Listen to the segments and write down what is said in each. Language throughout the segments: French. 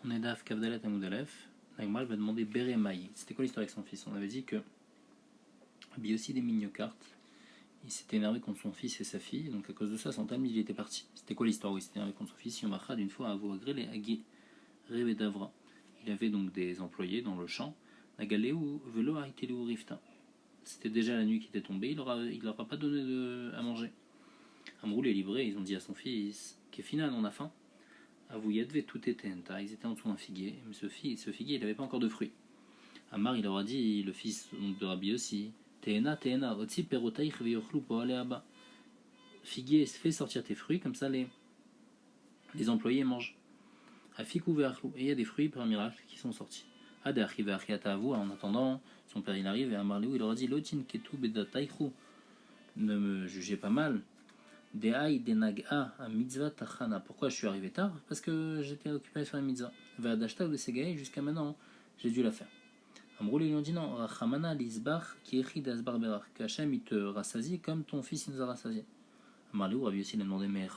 On est d'Af Kavdalet Amoudalef. Nagmal va demander Beremaï. C'était quoi l'histoire avec son fils? On avait dit que Rabbi Yossi des Mignocartes, il s'était énervé contre son fils et sa fille, donc à cause de ça, son talmud il était parti. C'était quoi l'histoire où il s'était énervé contre son fils? Yomachad, une fois, à Avoagré les Hagi Revedavra. Il avait donc des employés dans le champ. Nagaleu Velo Aritelu Rifta. C'était déjà la nuit qui était tombée, il leur a pas donné à manger. Amrou les livrés, ils ont dit à son fils Kefinan, on a faim. Avouyadve tout était. Ils étaient en dessous d'un figuier, mais ce figuier il n'avait pas encore de fruits. Amar il leur a dit, le fils donc, de Rabbi aussi, Teena, otsi perotaich veyochlu poaleaba. Figuier, fais sortir tes fruits, comme ça les employés mangent. Afiku veachlu. Et il y a des fruits par miracle qui sont sortis. Ade achive achiata avou. En attendant, son père il arrive et Amar il leur a dit, Lotin ketu bedataichu. Ne me jugez pas mal. Deaï denag'a a mitzvah tachana. Pourquoi je suis arrivé tard? Parce que j'étais occupé à faire une mitzvah. Ve'adashta ou de segaï, jusqu'à maintenant, j'ai dû la faire. Amroul, ils lui ont dit non, Rachamana l'isbach qui écrit d'asbar berach, qu'Hachem il te rassasie comme ton fils il nous a rassasié. Amarlou, Rabbi aussi il a demandé mais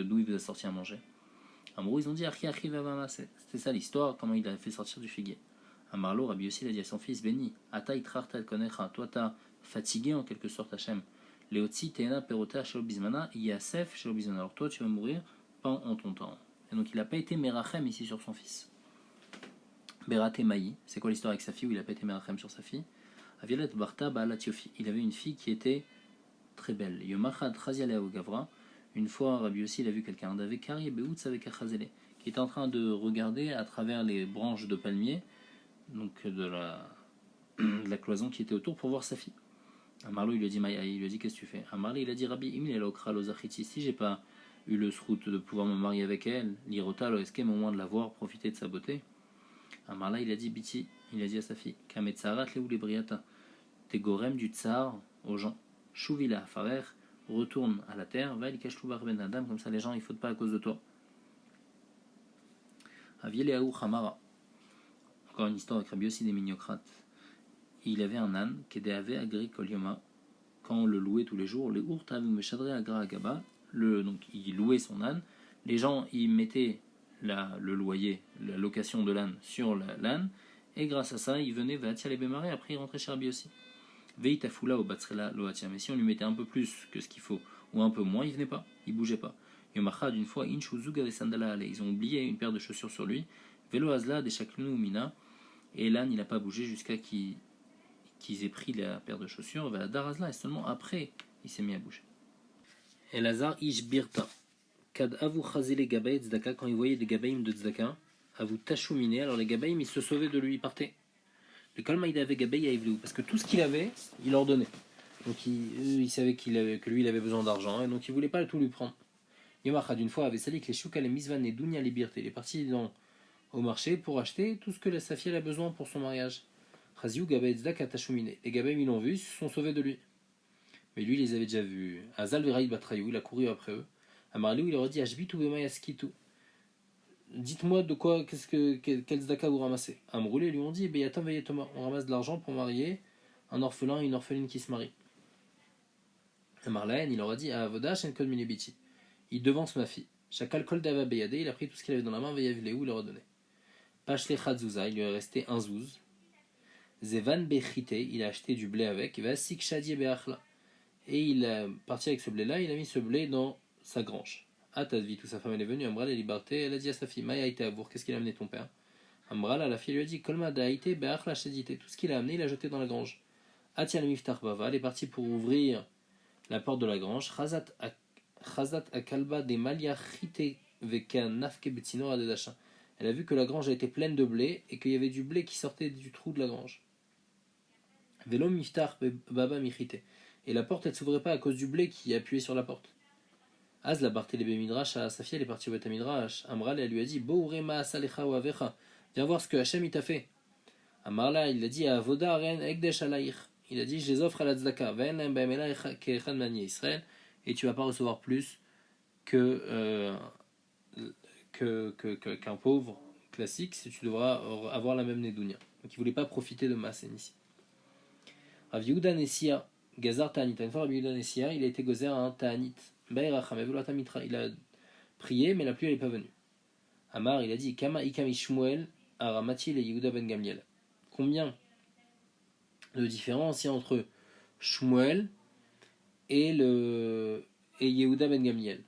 d'où il vous a sorti à manger. Amroul, ils ont dit Achi Achi Vavamase. C'était ça l'histoire, comment il a fait sortir du figuier. Amarlou, Rabbi aussi il a dit à son fils Béni, Ataï Trarta Konecha, toi t'as fatigué en quelque sorte Hachem. Leotzi Tena Perota Shalobizmana, Yasef Shalobizmana. Alors toi tu vas mourir pas en ton temps. Et donc il n'a pas été Merachem ici sur son fils. Berate Maï, c'est quoi l'histoire avec sa fille où il a pas été Merachem sur sa fille? Aviolet Barta Baalatiofi, il avait une fille qui était très belle. Yomachad Chaziale Gavra, une fois Rabbi aussi il a vu quelqu'un d'Avekari Beutz avec Achazele, qui était en train de regarder à travers les branches de palmier, donc de la cloison qui était autour pour voir sa fille. Amarlo il lui a dit Maïa, il lui a dit qu'est-ce que tu fais? Amarlo il a dit Rabbi Imil Elokra Lozachiti, si j'ai pas eu le srout de pouvoir me marier avec elle, l'irota lo eskem au moins de la voir profiter de sa beauté. Amarla il a dit Biti, il a dit à sa fille Kametsarat le ou les briata, t'es gorem du tsar aux gens. Chouvila farer, retourne à la terre, va il cache ben adam, comme ça les gens ils foutent pas à cause de toi. Avieleaou Hamara, encore une histoire avec Rabbi aussi des Mignocrates. Il avait un âne qui était ave agricolioma. Quand on le louait tous les jours, les ourtav mechadre agra agaba, donc il louait son âne. Les gens ils mettaient le loyer, la location de l'âne sur l'âne, et grâce à ça, il venait Vatia les bémarés, après il rentrait chez Rabbi aussi. Veitafula au Batsrela Loatia, mais si on lui mettait un peu plus que ce qu'il faut, ou un peu moins, il venait pas, il bougeait pas. Yomachad, une fois, Inchuzuga des sandala ale, ils ont oublié une paire de chaussures sur lui, Velo Azla des Shaklunu Mina, et l'âne il n'a pas bougé jusqu'à qu'ils aient pris la paire de chaussures, Vala Darazla, et seulement après, il s'est mis à bouger. Et Lazar Ishbirta. Kad avu chazile gabaï tzedaka, quand il voyait des gabaïm de tzedaka, avu tachouminé, alors les gabaïm ils se sauvaient de lui, ils partaient. Le kolmaïd avait gabaï à Ivlou, parce que tout ce qu'il avait, il leur donnait. Donc il savait que lui il avait besoin d'argent, et donc il voulait pas tout lui prendre. Yomachad d'une fois avait sali que les choukal les misvan et dunya liberté, il est parti au marché pour acheter tout ce que sa fille a besoin pour son mariage. Chaziou gabaï tzedaka tachouminé, les gabaïm ils l'ont vu, ils se sont sauvés de lui. Mais lui il les avait déjà vus. Azal veraïd batrayou, il a couru après eux. Amarlou, il leur a dit Ashbitu bemayaskitu. Dites-moi de quoi, quel tzedaka vous ramassez? Amroulé, ils lui ont dit Beyatam veyetoma, on ramasse de l'argent pour marier un orphelin et une orpheline qui se marient. Amarlaen, il leur a dit Avodash en kod minebiti. Il devance ma fille. Chakal kol dava beyade, il a pris tout ce qu'il avait dans la main, veyavleu, il leur a donné. Pachle chadzouza, il lui est resté un zouz. Zevan bechite, il a acheté du blé avec. Vasik shadie beachla. Et il est parti avec ce blé-là, il a mis ce blé dans sa grange. Tadvi, toute sa femme elle est venue, Amral elle liberté, elle a dit à sa fille, Maïa ite abour, qu'est-ce qu'il a amené ton père? Amral, la fille lui a dit, Kolma daïte beach la shadite, tout ce qu'il a amené, il a jeté dans la grange. Atia le miftar bava, elle est partie pour ouvrir la porte de la grange. Chazat akalba de malia chite veka nafke betino adedasha. Elle a vu que la grange a été pleine de blé et qu'il y avait du blé qui sortait du trou de la grange. Velo miftar baba michite. Et la porte elle s'ouvrait pas à cause du blé qui appuyait sur la porte. Az la Barthélébe Midrash à sa fille, elle est partie au Beth Midrash. Amral, elle lui a dit Bourema asalecha ou avecha. Viens voir ce que Hachem il t'a fait. Amarla, il a dit à Avoda ren ekdesh alaïch. Il a dit je les offre à la tzedaka. Ven lem baemela ke'echad mani Israël. Et tu vas pas recevoir plus qu'un pauvre classique, si tu devras avoir la même nédounia. Donc il voulait pas profiter de ma scène ici. Rav Yehuda Nessia, Gazar Ta'anit. Une fois Rav Yehuda Nessia, il a été gozer à un Ta'anit. Il a prié, mais la pluie n'est pas venue. Amar, il a dit Kama Ikami Shmuel, Aramati et Yehuda ben Gamliel. Combien de différence il y a entre Shmuel et Yehuda ben Gamliel?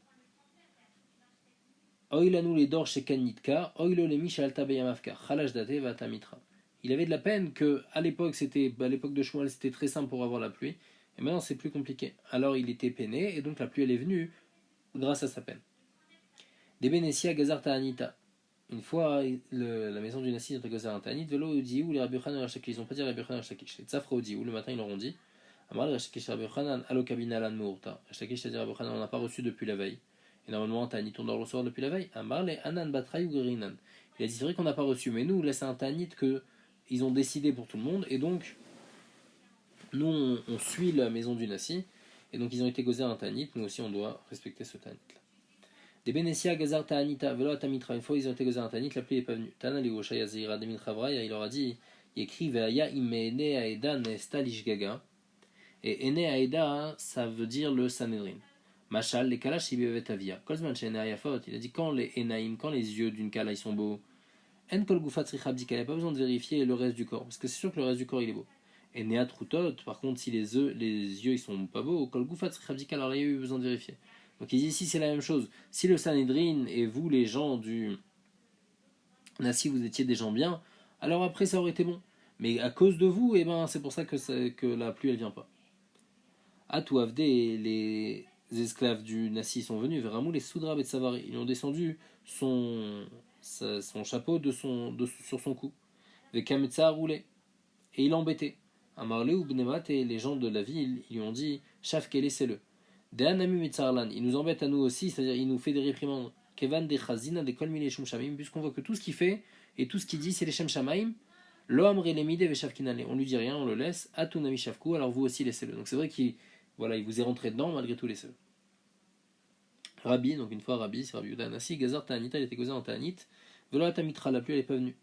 Oilanu les dor chez Kanitka, Oilo les Mishalta Beyamavka, Khalash Date Vatamitra. Il avait de la peine que à l'époque à l'époque de Shmuel c'était très simple pour avoir la pluie, et maintenant c'est plus compliqué. Alors il était peiné et donc la pluie elle est venue grâce à sa peine. Des Benessia Gazarta Anita. Une fois, la maison du Nassi est Gazar Antanit, Velo Odiou, les Rabbi Chanan Rachakish, ils n'ont pas dit Rabbi Chanan Rachakish, les Tzafra Odiou, le matin ils leur ont dit Amal Rachakish Rabbi Chanan, Allo Kabina Lan Mourta. Rachakish, c'est-à-dire Rabbi Chanan, on n'a pas reçu depuis la veille. Et normalement, Tanit, on doit le recevoir depuis la veille. Amal et Anan Batraï ou Gerinan. Il a dit c'est vrai qu'on n'a pas reçu, mais nous, là c'est un Tanit qu'ils ont décidé pour tout le monde, et donc nous on suit la maison du Nassi, et donc ils ont été gozés un Tanit, nous aussi on doit respecter ce Tanit là. Des Benessia Gazar Ta'anita, Velo Atamitra, une fois ils ont été gozés un Tanit, la pluie n'est pas venue. Tana Liosha Yazira Demitra Vraya, il leur a dit, il écrit Veaya Imene Aeda Nestalish Gaga, et Ene Aeda, ça veut dire le Sanhedrin. Machal, les Kalash Ibevetavia. Kolzman Shene Ayafot, il a dit quand les Enaim, quand les yeux d'une Kala ils sont beaux, En Kol Gufat Richabdika, il n'y a pas besoin de vérifier le reste du corps, parce que c'est sûr que le reste du corps il est beau. Et Neat Rutot, par contre, si les yeux ils sont pas beaux, Kol Gufat Richabdika, alors il y a eu besoin de vérifier. Donc il dit ici c'est la même chose. Si le Sanhedrin et vous les gens du Nassi vous étiez des gens bien, alors après ça aurait été bon. Mais à cause de vous, eh ben c'est pour ça que la pluie elle vient pas. Atouavde, les esclaves du Nassi sont venus vers Ramoul et Soudrab et Savari. Ils ont descendu son chapeau sur son cou. Avec Kametsa roulé. Et il l'embêtait. Amarle ou Bnemat et les gens de la ville, ils lui ont dit Shafke, laissez-le. Il nous embête à nous aussi, c'est-à-dire il nous fait des réprimandes. Kevan de Chazina de Kolmine Shum Shamim, puisqu'on voit que tout ce qu'il fait et tout ce qu'il dit c'est les Shem Shamaim. L'homme relemide veshavkinale. On lui dit rien, on le laisse. Atunami Shavku, alors vous aussi laissez-le. Donc c'est vrai qu'il il vous est rentré dedans, malgré tout laissez-le. Rabbi, donc une fois Rabbi, c'est Rabbi Yudan Nasi, Gazar Ta'anita, il était causé en Ta'anit. Velo Atamitra, la pluie elle n'est pas venue.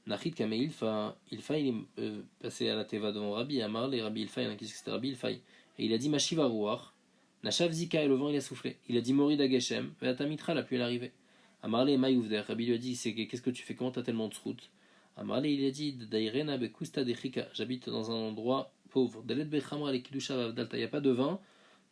Nachit Kame Ilfa, il est passé à la Teva devant Rabbi, Amar, les Rabbi Ilfa, il y en a qui disent que c'était Rabbi Ilfa. Et il a dit Mashiva Ruach, Nashav Zika, et le vent il a soufflé. Il a dit Morid Ageshem, Veatamitra, la pluie elle est arrivée. Amarle Mayouvder, Rabbi lui a dit qu'est-ce que tu fais, comment t'as tellement de route? Amarle il a dit Dairena Bekusta de Chika, j'habite dans un endroit pauvre. Dalet Bechamra le Kidusha Vavdalta, il n'y a pas de vin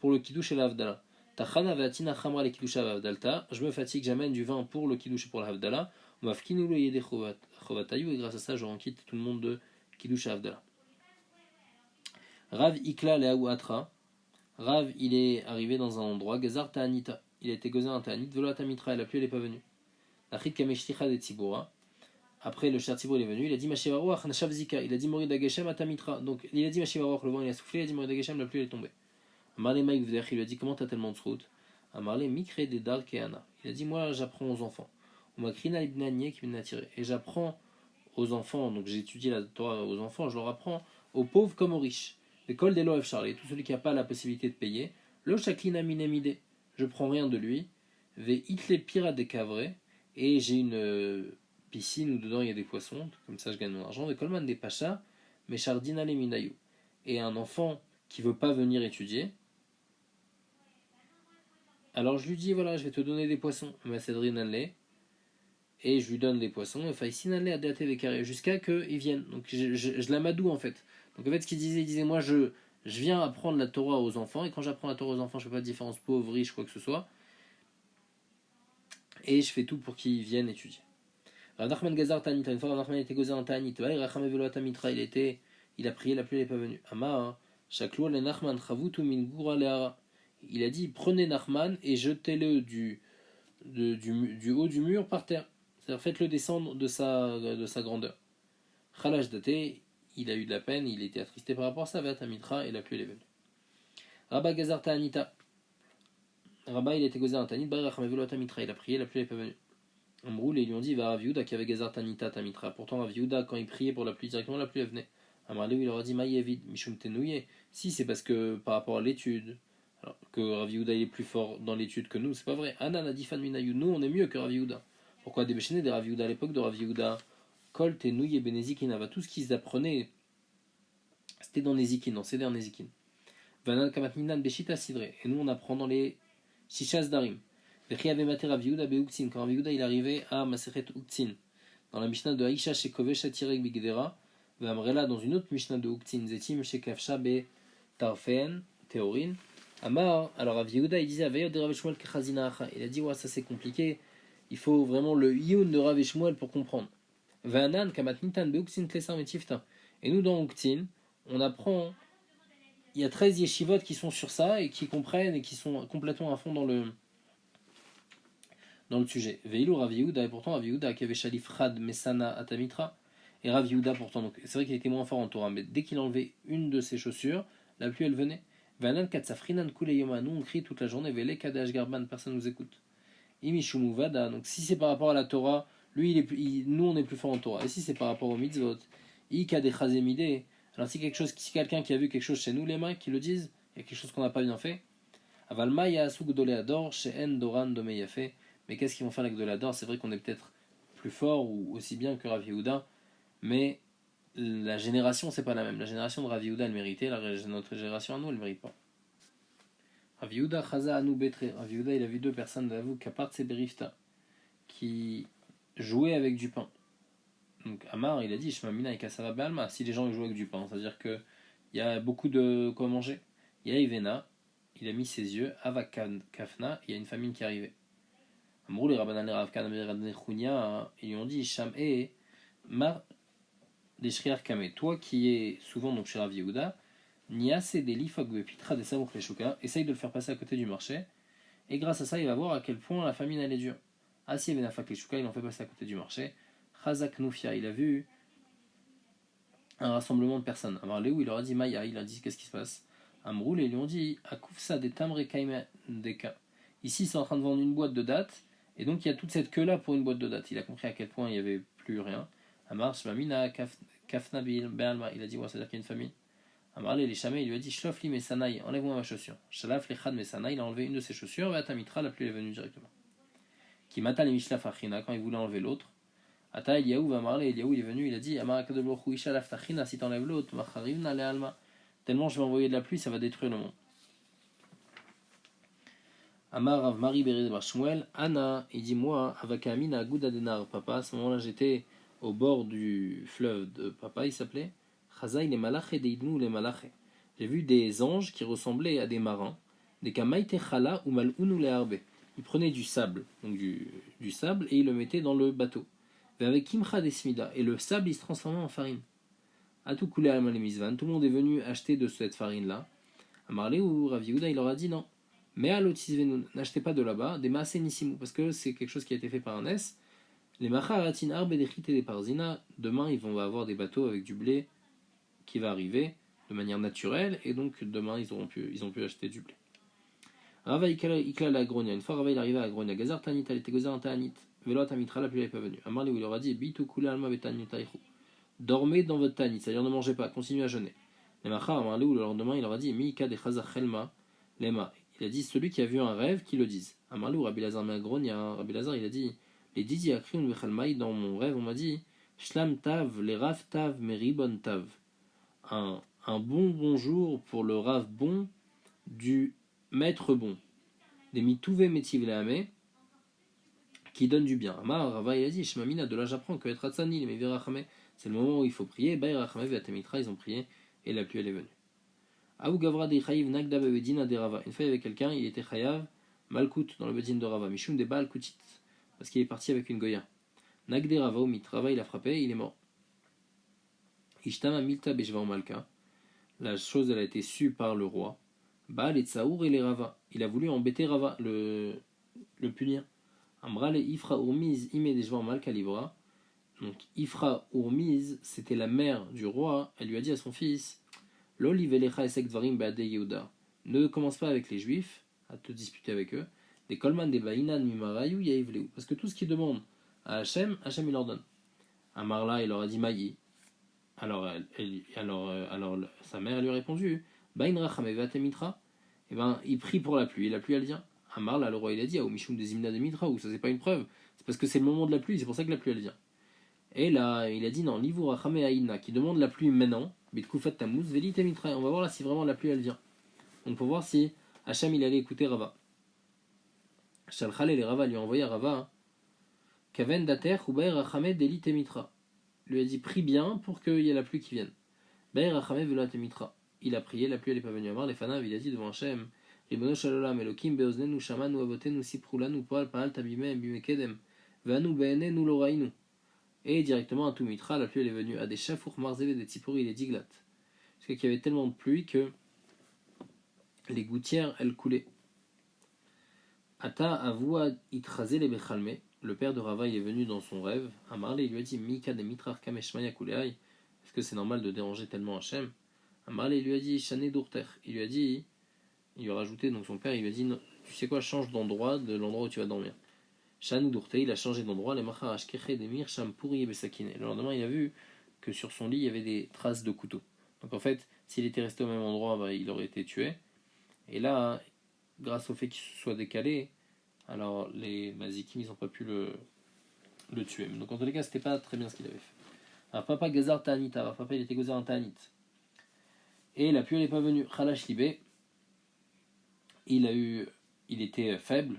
pour le Kiddush et l'Avdala. Tachana Vatina Chamra le Kidusha Vavdalta, je me fatigue, j'amène du vin pour le Kiddush et pour l'Avdala. Mafkinu le Yede Chovatayu, et grâce à ça, je quitte tout le monde de Kiddush et Avdala. Rav Ikla Leaou Atra, Rav il est arrivé dans un endroit, Gazar Ta'anita, il a été gozé un Ta'anit, Velo Atamitra, et la pluie elle n'est pas venue. Nachit Kameshticha de Tzibura. Après le Cher Tzibur il est venu, il a dit Mashivarouach Nashav Zika, il a dit Morid Ageshem Atamitra. Donc il a dit Mashivarouach, le vent il a soufflé, il a dit Morid Ageshem, la pluie elle est tombée. Amarle Maïk Vder, il lui a dit comment t'as tellement de route? Amarle Mikre de Dar Keana. Il a dit moi j'apprends aux enfants. On m'a krina ibnanié qui m'a tiré. Et j'apprends aux enfants, donc j'étudie la Torah aux enfants, je leur apprends aux pauvres comme aux riches. L'école des Loev Charlie, tout celui qui n'a pas la possibilité de payer. Lo Shaklina Minemide, je prends rien de lui. Ve Itle Pira de Cavre, et j'ai une piscine où dedans il y a des poissons, comme ça je gagne mon argent. Ve Kolman des Pachas, Meshardina le Minayu. Et un enfant qui veut pas venir étudier, alors je lui dis voilà, je vais te donner des poissons, et je lui donne des poissons, jusqu'à qu'ils viennent. Donc je l'amadoue en fait. Donc en fait, ce qu'il disait moi je viens apprendre la Torah aux enfants, et quand j'apprends la Torah aux enfants, je fais pas de différence pauvre, riche, quoi que ce soit, et je fais tout pour qu'ils viennent étudier. Nachman Gazar Tanita, une fois Nachman était gozé en Tanit, il a prié, la pluie n'est pas venue. Ama, Shaklou le Nachman Chavutu min Gura Leara. Il a dit prenez Nachman et jetez-le du haut du mur par terre. C'est-à-dire faites-le descendre de sa grandeur. Khalash Date, il a eu de la peine, il était attristé par rapport à ça, Vatamitra, et la pluie est venue. Rabba Gazar Ta'anita. Rabba il était gozé en Tanit, Barachmevelo Tamitra, il a prié, la pluie n'est pas venue. Amroul et ils lui ont dit va Rav Yehuda qui avait Gazar Tanita Tamitra. Pourtant Rav Yehuda quand il priait pour la pluie directement, la pluie venait. Amraleu il leur a dit Maïevid, Mishum Tenouye. Si c'est parce que par rapport à l'étude, alors que Rav Yehuda il est plus fort dans l'étude que nous, c'est pas vrai. Anan a dit Fan Minayu, nous on est mieux que Rav Yehuda. Pourquoi débéchaîner des Rav Yehuda à l'époque de Rav Yehuda? Kol Tenouye Benezikin, tout ce qu'ils apprenaient c'était dans Nezikin, dans Seder Nezikin. Vanan Kamatminan Beshita Sidre. Et nous on apprend dans les Shishas Darim. Rav Yehuda be'uktzin, quand Rav Yehuda il arrivait à Masechet Uktzin, dans la Mishnah de Aisha Shekovesh Atirek Bigdera, Vamrela dans une autre Mishnah de Uktzin, Zetim Shekafsha be Tarfen, Théorine, Amar, alors Rav Yehuda il disait Avayot de Rav Shmuel Kechazina Acha, il a dit ouais ça c'est compliqué, il faut vraiment le Yun de Rav Shmuel pour comprendre. Vanan Kamatnitan be'uktzin Tlesar Metifta, et nous dans Uktzin, on apprend, il y a 13 yeshivot qui sont sur ça et qui comprennent et qui sont complètement à fond dans le sujet. Veilou Rav Yehuda, et pourtant Rav Yehuda qui avait Shalif Rad Mesana Atamitra, et Rav Yehuda pourtant, donc c'est vrai qu'il était moins fort en Torah, mais dès qu'il enlevait une de ses chaussures, la pluie elle venait. Vanan Katsafrinan Kuleyoma, nous on crie toute la journée, Vele Kadaj Garban, personne nous écoute. Imishumu Vada, donc si c'est par rapport à la Torah, lui nous on est plus fort en Torah, et si c'est par rapport au mitzvot, Ika de Chazemide, alors si quelqu'un qui a vu quelque chose chez nous, les mains qui le disent, il y a quelque chose qu'on n'a pas bien fait, Avalmaya Sugdoleador, Sheen Doran Domeyafe. Mais qu'est-ce qu'ils vont faire avec de l'ador? C'est vrai qu'on est peut-être plus fort ou aussi bien que Rav Yehuda, mais la génération, c'est pas la même. La génération de Rav Yehuda, elle méritait, notre génération à nous, elle ne mérite pas. Rav Yehuda, Chaza Anu Betre. Rav Yehuda, il a vu deux personnes d'avou, Kapart Seberifta, qui jouaient avec du pain. Donc Amar, il a dit, Shmamina et Kasava Balma, si les gens jouent avec du pain, c'est-à-dire qu'il y a beaucoup de quoi manger. Il y a Ivena, il a mis ses yeux, Ava Kafna, il y a une famine qui arrivait. Amrou les Rabbanan les Rav Kana Beradnechunia, ils lui ont dit Sham'e Mar Deshriar Kame, toi qui es souvent donc chez Rav Yehuda, Niase Deli Fagwe Pitra de Samouk Leshuka, essaye de le faire passer à côté du marché, et grâce à ça il va voir à quel point la famine elle est dure. Asi Venafak Leshuka, il en fait passer à côté du marché. Chazak Nufia, il a vu un rassemblement de personnes. Alors Léou il leur a dit Maya, il a dit qu'est-ce qui se passe. Amrou ils lui ont dit Akufsa de Tamre Kaime Deka. Ici ils sont en train de vendre une boîte de dates. Et donc il y a toute cette queue-là pour une boîte de dates. Il a compris à quel point il n'y avait plus rien. Amar, Shmamina, Kafna Be'alma, il a dit, ouais, c'est-à-dire qu'il y a une famille. Amar, les Shamé, il lui a dit, Shlofli Mesanaï, enlève-moi ma chaussure. Shalaf Lechad Mesanaï, il a enlevé une de ses chaussures, et Atamitra, la pluie est venue directement. Qui mata les Mishlaf Achina, quand il voulait enlever l'autre. Ata Eliaou va marler, Eliaou il est venu, il a dit, Amar Kadeblochou Ishalaf Tachina, si t'enlèves l'autre, Macharivna le Alma. Tellement je vais envoyer de la pluie, ça va détruire le monde. Amar Rav Mari Bered Bar Shmuel, Anna, il dit moi, Avakamina Gouda Denar, papa, à ce moment-là j'étais au bord du fleuve de papa, il s'appelait Chazaï les Malaché Deidnou les Malaché. J'ai vu des anges qui ressemblaient à des marins, des Kamaïte Chala ou Mal'unu les Harbe. Ils prenaient du sable, donc du sable, et ils le mettaient dans le bateau. Et avec Kimcha Desmida, et le sable il se transformait en farine. Atou Koulé Alman les Mizvan, tout le monde est venu acheter de cette farine-là. Amarlé ou Rav Yehuda, il leur a dit non. Mais à l'otisvenun, n'achetez pas de là-bas, des masénissimu, parce que c'est quelque chose qui a été fait par un S. Les macharatin arbe des chit et des parzina, demain ils vont avoir des bateaux avec du blé qui va arriver de manière naturelle, et donc demain ils ont pu acheter du blé. Rava ikla la gronia, une fois Rava il arrivait à la gronia, gazar tanit, elle était gazar tanit, velo tamitra, la pluie n'est pas venue. Amarli où il leur a dit, bitu kula alma betanitaichu, dormez dans votre tanit, c'est-à-dire ne mangez pas, continuez à jeûner. Les machar, amarli où le lendemain il leur a dit, mika de chazar chelma, lema. Il a dit celui qui a vu un rêve, qui le dise. Amalou, Rabbi Lazar Magron, il y a un Rabbi Lazar, il a dit les Didi Akriun Bechalmaï, dans mon rêve, on m'a dit Shlam Tav, les Rav Tav, Meribon Tav. Un bon bonjour pour le Rav bon du maître bon. Des mitouvé métiv lehamé, qui donne du bien. Amar, Rava, il a dit Shmamina, de là j'apprends que être Hatzani, les Mevirachame, c'est le moment où il faut prier. Bayrachame, Vatemitra, ils ont prié, et la pluie elle est venue. Aou Gavra de Chayiv Nagda Bevedina de Rava. Une fois il y avait quelqu'un, il était Chayav Malkout dans le Bedin de Rava. Mishum de Baal Koutit. Parce qu'il est parti avec une Goya. Nagde Rava Omit. Rava il a frappé, il est mort. Ishtama Milta Bejva Malka. La chose elle a été sue par le roi. Baal et Tsaour et les Rava. Il a voulu embêter Rava, le punir. Amra le Ifra Urmiz Ime Dejva Malka Livra. Donc Ifra Urmiz, c'était la mère du roi. Elle lui a dit à son fils ne commence pas avec les juifs à te disputer avec eux. Des kolman des baïnan mimarayu yaivleu. Parce que tout ce qu'ils demandent à Hachem, Hachem il leur donne. Amarla il leur a dit maï. Alors sa mère elle lui a répondu baïn rachameva temitra. Et ben il prie pour la pluie et la pluie elle vient. Amarla le roi il a dit au mishum des imna de mitra ou ça c'est pas une preuve. C'est parce que c'est le moment de la pluie, c'est pour ça que la pluie elle vient. Et là, il a dit non, Livou Rachame Aïna, qui demande la pluie maintenant, Bitkoufat Tammuz, Veli Temitra. On va voir là si vraiment la pluie elle vient. Donc pour voir si Hachem il allait écouter Rava. Shalchal et les Rava lui a envoyé à Rava, Kaven dater ou Baer Rachame Deli Temitra. Lui a dit prie bien pour qu'il y ait la pluie qui vienne. Baer Rachame Vela Temitra. Il a prié, la pluie elle n'est pas venue. Amar les Fanav, il a dit devant Hachem, Ribono Shalolam Elokim Beoznenu Shamanu Avotenu Siprulanu Poal Paal Tabimem Bimekedem Vanu Be'enenu Lorainu. Et directement à Tumitra, la pluie elle est venue à des Shafour Marzeve des Tzipori et des Diglat. Parce qu'il y avait tellement de pluie que les gouttières elles coulaient. Ata Avoua Itraze les Bechalme. Le père de Rava est venu dans son rêve. Amarle, il lui a dit Mika de Mitrar Kameshmaya Kuleai. Est-ce que c'est normal de déranger tellement Hachem? Amarle, il lui a dit Shane Dourter. Il lui a dit, il lui a rajouté, donc son père, il lui a dit tu sais quoi, change d'endroit de l'endroit où tu vas dormir. Shane Dourter, il a changé d'endroit. Les Machar Ashkeche Demir Sham Pourri Besakine. Le lendemain, il a vu que sur son lit, il y avait des traces de couteau. Donc en fait, s'il était resté au même endroit, bah, il aurait été tué. Et là, grâce au fait qu'il se soit décalé, alors les Mazikim, ils n'ont pas pu le tuer. Donc en tous les cas, c'était pas très bien ce qu'il avait fait. Alors papa Gazar Ta'anit, alors papa il était Gazar Ta'anit. Et la pluie elle n'est pas venue. Khalash Libé, il était faible,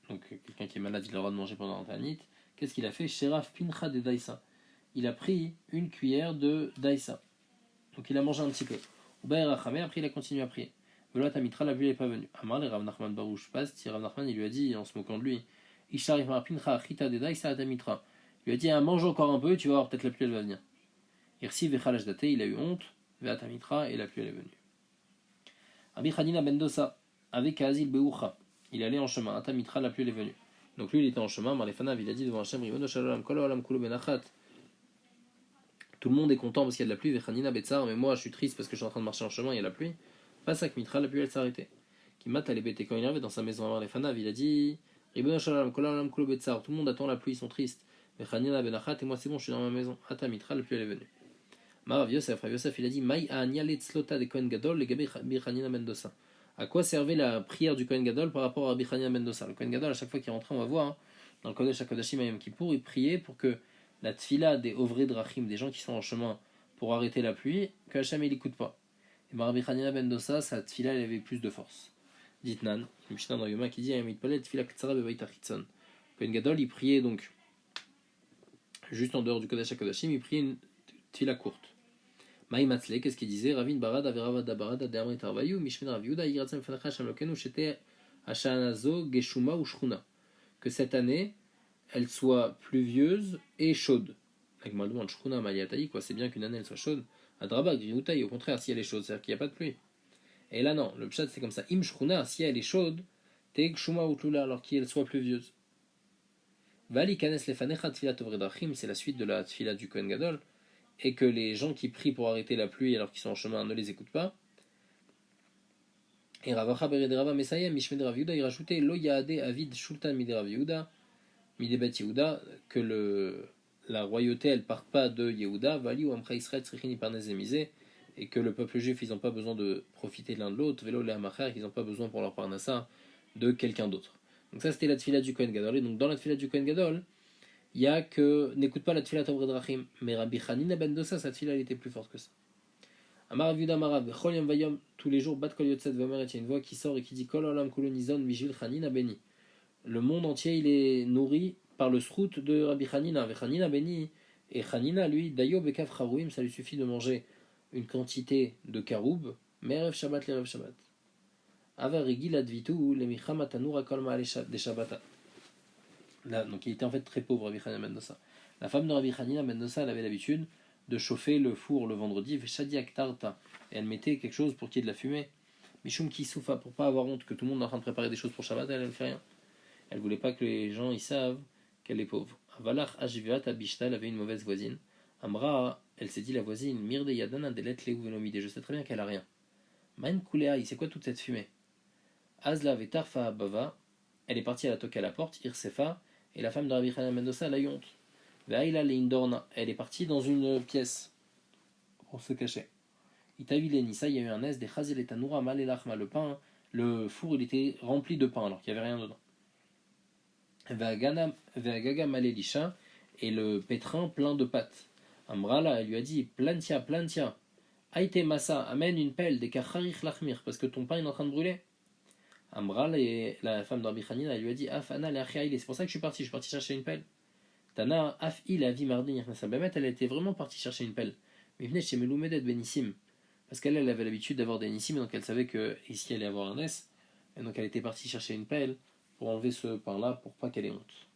donc quelqu'un qui est malade, il a le droit de manger pendant un Ta'anit. Qu'est-ce qu'il a fait? Sheraf Pincha de Daïsa. Il a pris une cuillère de Daïsa. Donc il a mangé un petit peu. Ubaï Rachamé, après il a continué à prier. Veloat Amitra, la pluie n'est pas venue. Amar, les Rav Nachman Barouch passe, si Rav Nachman il lui a dit en se moquant de lui, Isharif Pincha Chita de Daïsa Amitra. Il lui a dit mange encore un peu, tu vas voir, peut-être la pluie elle va venir. Irsi Vechalash Date, il a eu honte, Veat Amitra, et la pluie elle est venue. Rabbi Hanina ben Dosa, avec Azil Beoucha, il allait en chemin, Atamitra, la pluie elle est venue. Donc lui il était en chemin, Marlefanav, il a dit devant Hachem, Rivono Shalom, Kolo Alam Kulo Benachat. Tout le monde est content parce qu'il y a de la pluie, Vechanina Betsar, mais moi je suis triste parce que je suis en train de marcher en chemin, il y a la pluie. Pasak Mitra, la pluie elle s'est arrêtée. Qui mata les bêtes, quand il arrivait dans sa maison à Marlefanav, il a dit Rivono Shalom, Kolo Alam Kulo Betsar, tout le monde attend la pluie, ils sont tristes. Vechanina Benachat, et moi c'est bon, je suis dans ma maison. Atamitra, la pluie elle est venue. Marav Yosef, Rav Yosef, il a dit Maï Anialet Slota de Kohen Gadol, les Gabi Hanina Mendoza. À quoi servait la prière du Kohen Gadol par rapport à Rabbi Hanina Mendoza? Le Kohen Gadol, à chaque fois qu'il rentrait, on va voir, hein, dans le Kodesh HaKodashim Yom Kippour, il priait pour que la tfila des Ovrei Drachim, des gens qui sont en chemin pour arrêter la pluie, que Hachem il n'écoute pas. Et Rabbi Hanina Mendoza, sa tfila, elle avait plus de force. Dit Nan, le Mishnah dans Yoma qui dit Ayamit Palel tfila Ktsara Bevaïta Chitzon. Kohen Gadol, il priait donc juste en dehors du Kodesh HaKodashim, il priait une tfila courte. Maïmatzle, qu'est-ce qu'il disait? Ravin Barad, Averavada Barada, de Amrit Arvayu, Mishmen Raviuda, Yiratzem Fanacha Shamlokenu, Shete Ashanazo, Geshuma ou Shruna. Que cette année, elle soit pluvieuse et chaude. Avec moi, demande Shruna, Mayataï, quoi, c'est bien qu'une année elle soit chaude. Adraba, Griutaï, au contraire, si elle est chaude, c'est-à-dire qu'il n'y a pas de pluie. Et là, non, le pshat c'est comme ça. Im Shruna, si elle est chaude, Te Geshuma ou Tula, alors qu'elle soit pluvieuse. Vali Kanes Lefanecha, Tfilat Ovredrachim, c'est la suite de la Tfilat du Kohen Gadol. Et que les gens qui prient pour arrêter la pluie alors qu'ils sont en chemin ne les écoutent pas. Et Ravacha Bered Rava Mesayem, Mishmed Rav Yehuda, il rajoutait Lo Yaade Avid Shultan Mide Rav Yehuda, Mide Bet Yehuda, que la royauté elle part pas de Yehuda, Vali ou Amcha Israël Tzrichin Parnazemizé, et que le peuple juif ils n'ont pas besoin de profiter l'un de l'autre, Velo Lehamachar, qu'ils n'ont pas besoin pour leur parnassa de quelqu'un d'autre. Donc ça c'était la tfila du Kohen Gadol. Et donc dans la tfila du Kohen Gadol, il y a que n'écoute pas la tfila Tovre Drachim, mais Rabbi Hanina ben Dosa, sa tfila elle était plus forte que ça. Amar Viuda Marav, Chol Yom Vayom, tous les jours, Bat Kol Yotzet Vomer, il y a une voix qui sort et qui dit Kol Olam Kulonizon Mijil Hanina Beni. Le monde entier il est nourri par le srout de Rabbi Hanina, Hanina Beni, et Hanina lui, Dayo Bekav Charouim, ça lui suffit de manger une quantité de karoub, Merev Shabbat l'Erev Shabbat. Avarigi Ladvitu, Lemichamatanura Kolma des Shabbata. Là, donc il était en fait très pauvre, Rabbi Hanina ben Dosa. La femme de Rabbi Hanina ben Dosa, elle avait l'habitude de chauffer le four le vendredi, et elle mettait quelque chose pour qu'il y ait de la fumée. Mishum Kisoufa, pour pas avoir honte que tout le monde est en train de préparer des choses pour Shabbat, elle ne fait rien. Elle voulait pas que les gens ils savent qu'elle est pauvre. Avalach Ashviat Abishtal avait une mauvaise voisine. Amra, elle s'est dit la voisine, Mirde Yadana Delet Leu Venomide, je sais très bien qu'elle a rien. Main Kulea, c'est quoi toute cette fumée? Azla Vetarfa Bava, elle est partie à la toquer à la porte, Irsefa, et la femme de Rabbi Hanina ben Dosa, elle a eu honte. Ve'aila leindorna, elle est partie dans une pièce pour se cacher. Itavile Nissa, il y a eu un nez des Chazil et Tanura Malelachma, le pain, le four il était rempli de pain alors qu'il n'y avait rien dedans. Ve'agaga Malelisha, et le pétrin plein de pâtes. Amrala, elle lui a dit Plantia, Plantia, Aïte Massa, amène une pelle, des Kacharich Lachmir, parce que ton pain est en train de brûler. Amral, et la femme d'Rabbi Hanina, elle lui a dit Afana le c'est pour ça que je suis parti chercher une pelle. Tana af il a vi mardi elle était vraiment partie chercher une pelle. Mais venez chez Meloumedet Benissim. Parce qu'elle avait l'habitude d'avoir des nissim, donc elle savait que ici elle allait avoir un S. Et donc elle était partie chercher une pelle pour enlever ce pain-là pour pas qu'elle ait honte.